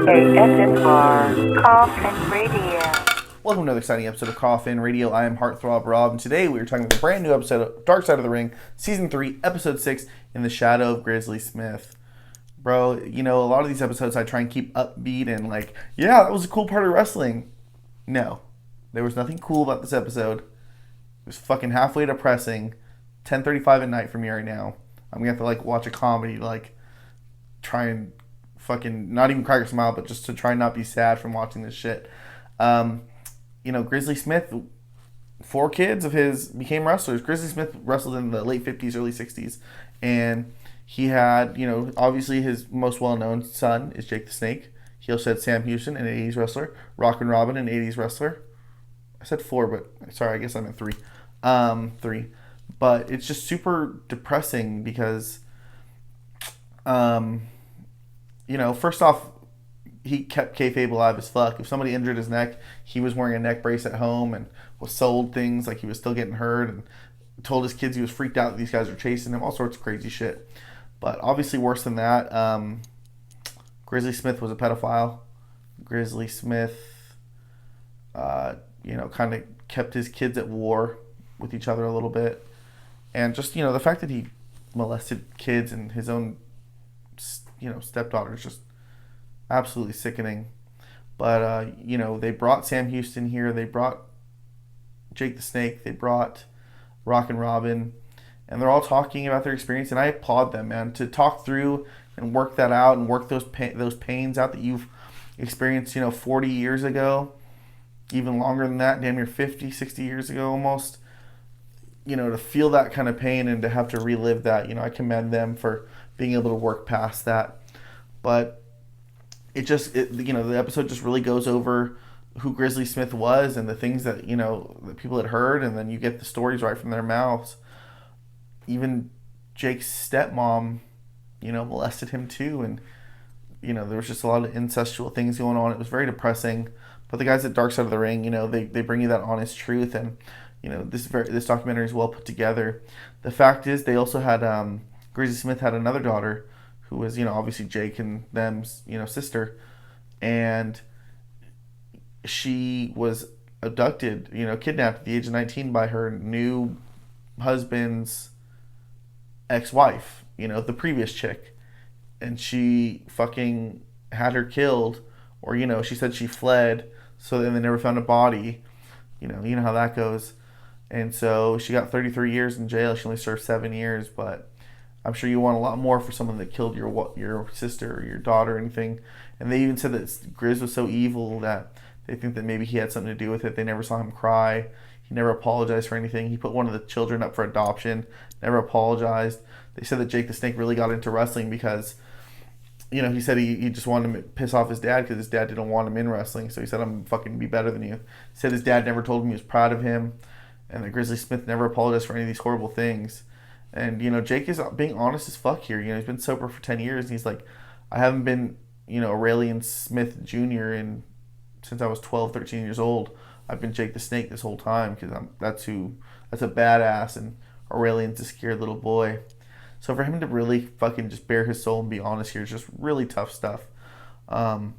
KSMR, Koffin Radio. Welcome to another exciting episode of Koffin Radio. I am Heartthrob Rob, and today we are talking about a brand new episode of Dark Side of the Ring, Season 3, Episode 6, In the Shadow of Grizzly Smith. Bro, you know, a lot of these episodes I try and keep upbeat and like, yeah, that was a cool part of wrestling. No. There was nothing cool about this episode. It was fucking halfway depressing. 10:35 at night for me right now. I'm gonna have to like watch a comedy, like try and fucking not even cry or smile, but just to try and not be sad from watching this shit. You know, Grizzly Smith, 4 kids of his became wrestlers. Grizzly Smith wrestled in the late 50s, early 60s, and he had, you know, obviously his most well-known son is Jake the Snake. He also had Sam Houston, an 80s wrestler, Rockin' Robin, an 80s wrestler. I said 4, but sorry, I guess I meant 3. 3. But it's just super depressing because, you know, first off, he kept kayfabe alive as fuck. If somebody injured his neck, he was wearing a neck brace at home and was sold things like he was still getting hurt and told his kids he was freaked out that these guys were chasing him, all sorts of crazy shit. But obviously worse than that, Grizzly Smith was a pedophile. Grizzly Smith, you know, kind of kept his kids at war with each other a little bit. And just, you know, the fact that he molested kids and his own, you know, stepdaughter is just absolutely sickening. But, you know, they brought Sam Houston here. They brought Jake the Snake. They brought Rockin' Robin. And they're all talking about their experience. And I applaud them, man, to talk through and work that out and work those pains out that you've experienced, you know, 40 years ago. Even longer than that, damn near 50, 60 years ago almost. You know, to feel that kind of pain and to have to relive that, you know, I commend them for being able to work past that. But you know, the episode just really goes over who Grizzly Smith was and the things that, you know, that people had heard, and then you get the stories right from their mouths. Even Jake's stepmom, you know, molested him too, and, you know, there was just a lot of incestual things going on. It was very depressing. But the guys at Dark Side of the Ring, you know, they bring you that honest truth, and, you know, this documentary is well put together. The fact is, they also had Grizzly Smith had another daughter who was, you know, obviously Jake and them's, you know, sister, and she was abducted, you know, kidnapped at the age of 19 by her new husband's ex-wife, you know, the previous chick, and she fucking had her killed, or, you know, she said she fled, so then they never found a body. You know how that goes. And so she got 33 years in jail. She only served 7 years, but I'm sure you want a lot more for someone that killed your sister or your daughter or anything. And they even said that Grizz was so evil that they think that maybe he had something to do with it. They never saw him cry. He never apologized for anything. He put one of the children up for adoption, never apologized. They said that Jake the Snake really got into wrestling because, you know, he said he just wanted to piss off his dad because his dad didn't want him in wrestling. So he said, I'm fucking be better than you. He said his dad never told him he was proud of him, and that Grizzly Smith never apologized for any of these horrible things. And, you know, Jake is being honest as fuck here. You know, he's been sober for 10 years, and he's like, I haven't been, you know, Aurelian Smith Jr. since I was 12, 13 years old. I've been Jake the Snake this whole time because that's a badass, and Aurelian's a scared little boy. So for him to really fucking just bare his soul and be honest here is just really tough stuff. A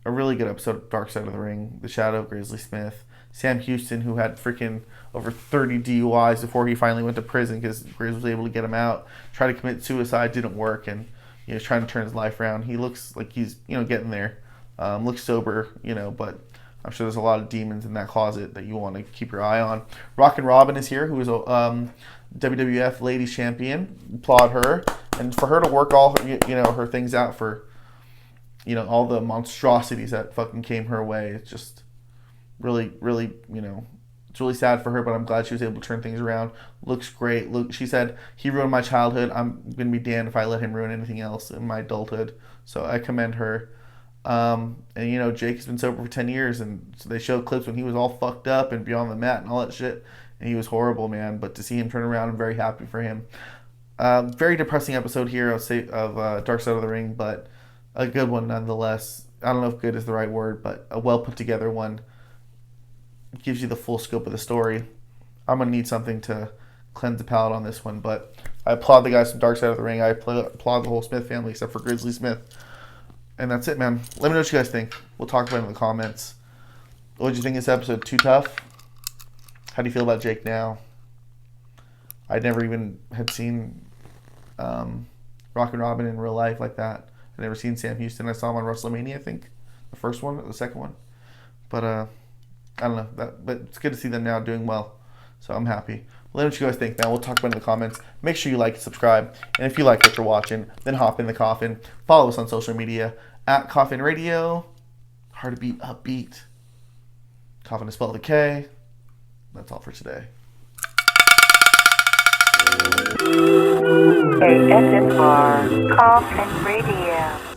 really good episode of Dark Side of the Ring, The Shadow of Grizzly Smith. Sam Houston, who had freaking over 30 DUIs before he finally went to prison because Grizz was able to get him out. Tried to commit suicide, didn't work, and, you know, he's trying to turn his life around. He looks like he's, you know, getting there. Looks sober, you know, but I'm sure there's a lot of demons in that closet that you want to keep your eye on. Rockin' Robin is here, who is a WWF Ladies Champion. Applaud her, and for her to work all her, you know, her things out for, you know, all the monstrosities that fucking came her way. It's just really, really, you know, it's really sad for her, but I'm glad she was able to turn things around. Looks great. She said, he ruined my childhood. I'm going to be damned if I let him ruin anything else in my adulthood. So I commend her. And, you know, Jake has been sober for 10 years, and so they showed clips when he was all fucked up and beyond the mat and all that shit. And he was horrible, man. But to see him turn around, I'm very happy for him. Very depressing episode here of Dark Side of the Ring, but a good one nonetheless. I don't know if good is the right word, but a well put together one. It gives you the full scope of the story. I'm going to need something to cleanse the palate on this one, but I applaud the guys from Dark Side of the Ring. I applaud the whole Smith family except for Grizzly Smith. And that's it, man. Let me know what you guys think. We'll talk about it in the comments. What did you think of this episode? Too tough? How do you feel about Jake now? I never even had seen Rockin' Robin in real life like that. I'd never seen Sam Houston. I saw him on WrestleMania, I think. The first one or the second one. But I don't know. But it's good to see them now doing well. So I'm happy. Let me know what you guys think, man. We'll talk about it in the comments. Make sure you like and subscribe. And if you like what you're watching, then hop in the Koffin. Follow us on social media at Koffin Radio. Hard to beat, upbeat. Koffin is spelled with a K. That's all for today. ASMR Koffin Radio.